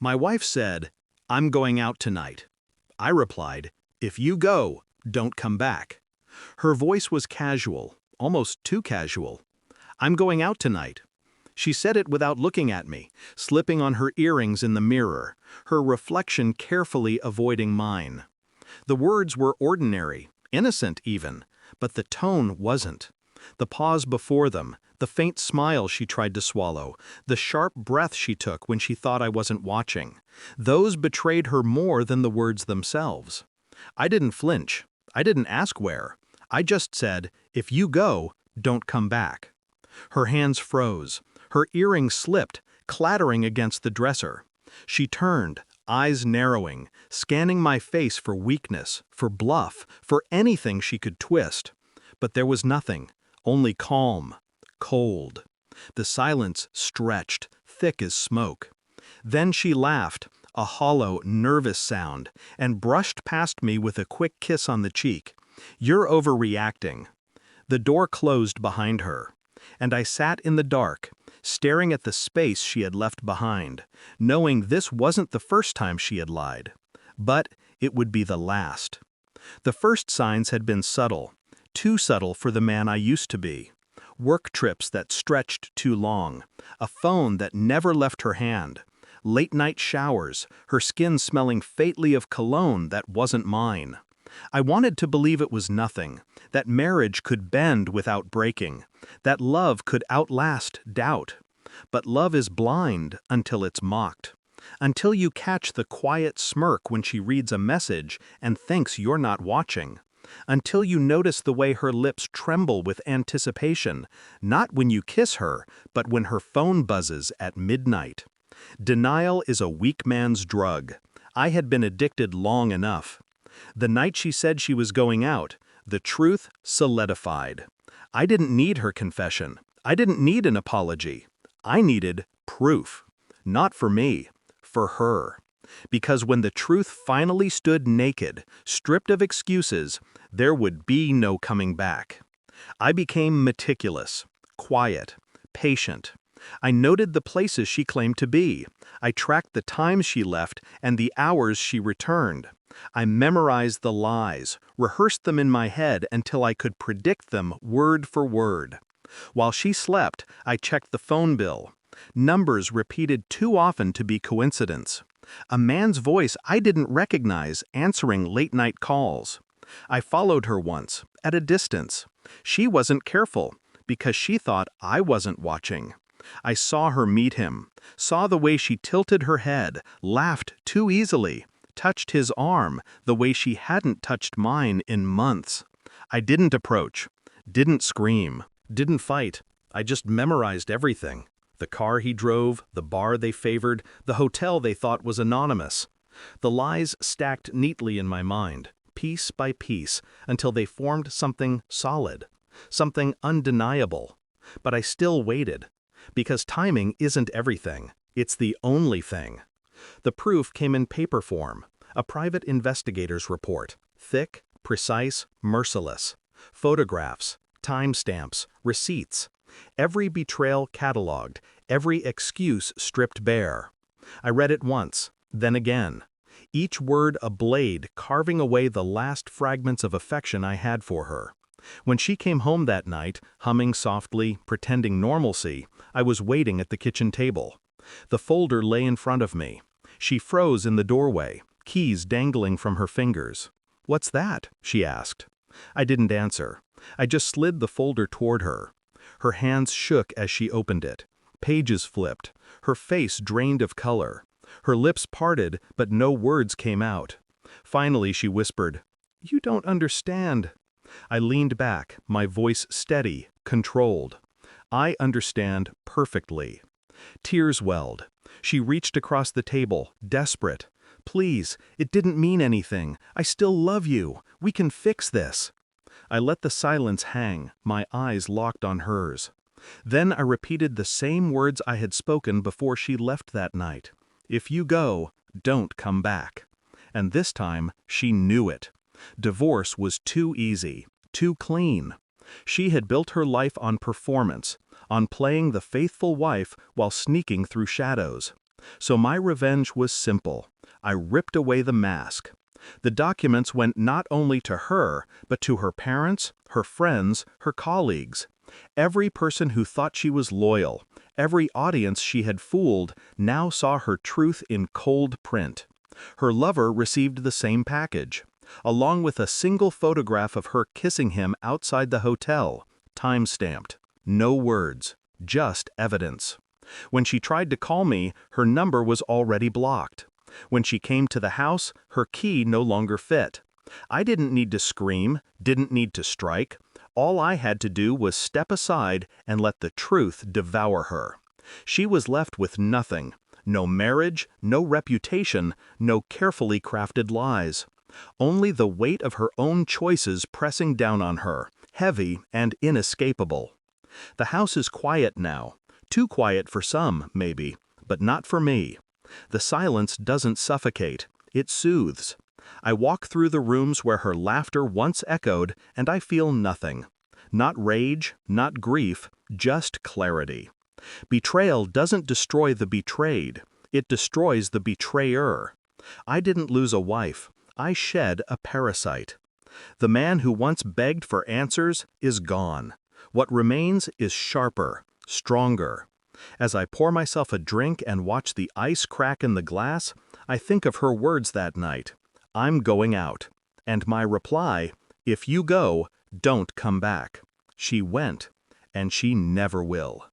My wife said, "I'm going out tonight." I replied, "If you go, don't come back." Her voice was casual, almost too casual. "I'm going out tonight." She said it without looking at me, slipping on her earrings in the mirror, her reflection carefully avoiding mine. The words were ordinary, innocent even, but the tone wasn't. The pause before them, the faint smile she tried to swallow, the sharp breath she took when she thought I wasn't watching, those betrayed her more than the words themselves. I didn't flinch. I didn't ask where. I just said, "If you go, don't come back." Her hands froze. Her earrings slipped, clattering against the dresser. She turned, eyes narrowing, scanning my face for weakness, for bluff, for anything she could twist. But there was nothing, only calm, cold. The silence stretched, thick as smoke. Then she laughed, a hollow, nervous sound, and brushed past me with a quick kiss on the cheek. "You're overreacting." The door closed behind her, and I sat in the dark, staring at the space she had left behind, knowing this wasn't the first time she had lied. But it would be the last. The first signs had been subtle, too subtle for the man I used to be. Work trips that stretched too long, a phone that never left her hand, late-night showers, her skin smelling faintly of cologne that wasn't mine. I wanted to believe it was nothing, that marriage could bend without breaking, that love could outlast doubt. But love is blind until it's mocked, until you catch the quiet smirk when she reads a message and thinks you're not watching, until you notice the way her lips tremble with anticipation, not when you kiss her, but when her phone buzzes at midnight. Denial is a weak man's drug. I had been addicted long enough. The night she said she was going out, the truth solidified. I didn't need her confession. I didn't need an apology. I needed proof. Not for me, for her. Because when the truth finally stood naked, stripped of excuses, there would be no coming back. I became meticulous, quiet, patient. I noted the places she claimed to be. I tracked the times she left and the hours she returned. I memorized the lies, rehearsed them in my head until I could predict them word for word. While she slept, I checked the phone bill. Numbers repeated too often to be coincidence. A man's voice I didn't recognize answering late-night calls. I followed her once, at a distance. She wasn't careful, because she thought I wasn't watching. I saw her meet him, saw the way she tilted her head, laughed too easily, touched his arm the way she hadn't touched mine in months. I didn't approach, didn't scream, didn't fight. I just memorized everything. The car he drove, the bar they favored, the hotel they thought was anonymous. The lies stacked neatly in my mind, piece by piece, until they formed something solid, something undeniable. But I still waited, because timing isn't everything. It's the only thing. The proof came in paper form, a private investigator's report, thick, precise, merciless. Photographs, timestamps, receipts. Every betrayal cataloged, every excuse stripped bare. I read it once, then again. Each word a blade carving away the last fragments of affection I had for her. When she came home that night, humming softly, pretending normalcy, I was waiting at the kitchen table. The folder lay in front of me. She froze in the doorway, keys dangling from her fingers. "What's that?" she asked. I didn't answer. I just slid the folder toward her. Her hands shook as she opened it. Pages flipped. Her face drained of color. Her lips parted, but no words came out. Finally she whispered, "You don't understand." I leaned back, my voice steady, controlled. "I understand perfectly." Tears welled. She reached across the table, desperate. "Please, it didn't mean anything. I still love you. We can fix this." I let the silence hang, my eyes locked on hers. Then I repeated the same words I had spoken before she left that night. "If you go, don't come back." And this time, she knew it. Divorce was too easy, too clean. She had built her life on performance, on playing the faithful wife while sneaking through shadows. So my revenge was simple. I ripped away the mask. The documents went not only to her, but to her parents, her friends, her colleagues. Every person who thought she was loyal, every audience she had fooled, now saw her truth in cold print. Her lover received the same package, along with a single photograph of her kissing him outside the hotel, time-stamped. No words, just evidence. When she tried to call me, her number was already blocked. When she came to the house, her key no longer fit. I didn't need to scream, didn't need to strike. All I had to do was step aside and let the truth devour her. She was left with nothing. No marriage, no reputation, no carefully crafted lies. Only the weight of her own choices pressing down on her, heavy and inescapable. The house is quiet now. Too quiet for some, maybe, but not for me. The silence doesn't suffocate, it soothes. I walk through the rooms where her laughter once echoed, and I feel nothing. Not rage, not grief, just clarity. Betrayal doesn't destroy the betrayed, it destroys the betrayer. I didn't lose a wife, I shed a parasite. The man who once begged for answers is gone. What remains is sharper, stronger. As I pour myself a drink and watch the ice crack in the glass, I think of her words that night. I'm going out. And my reply, if you go, don't come back. She went, and she never will.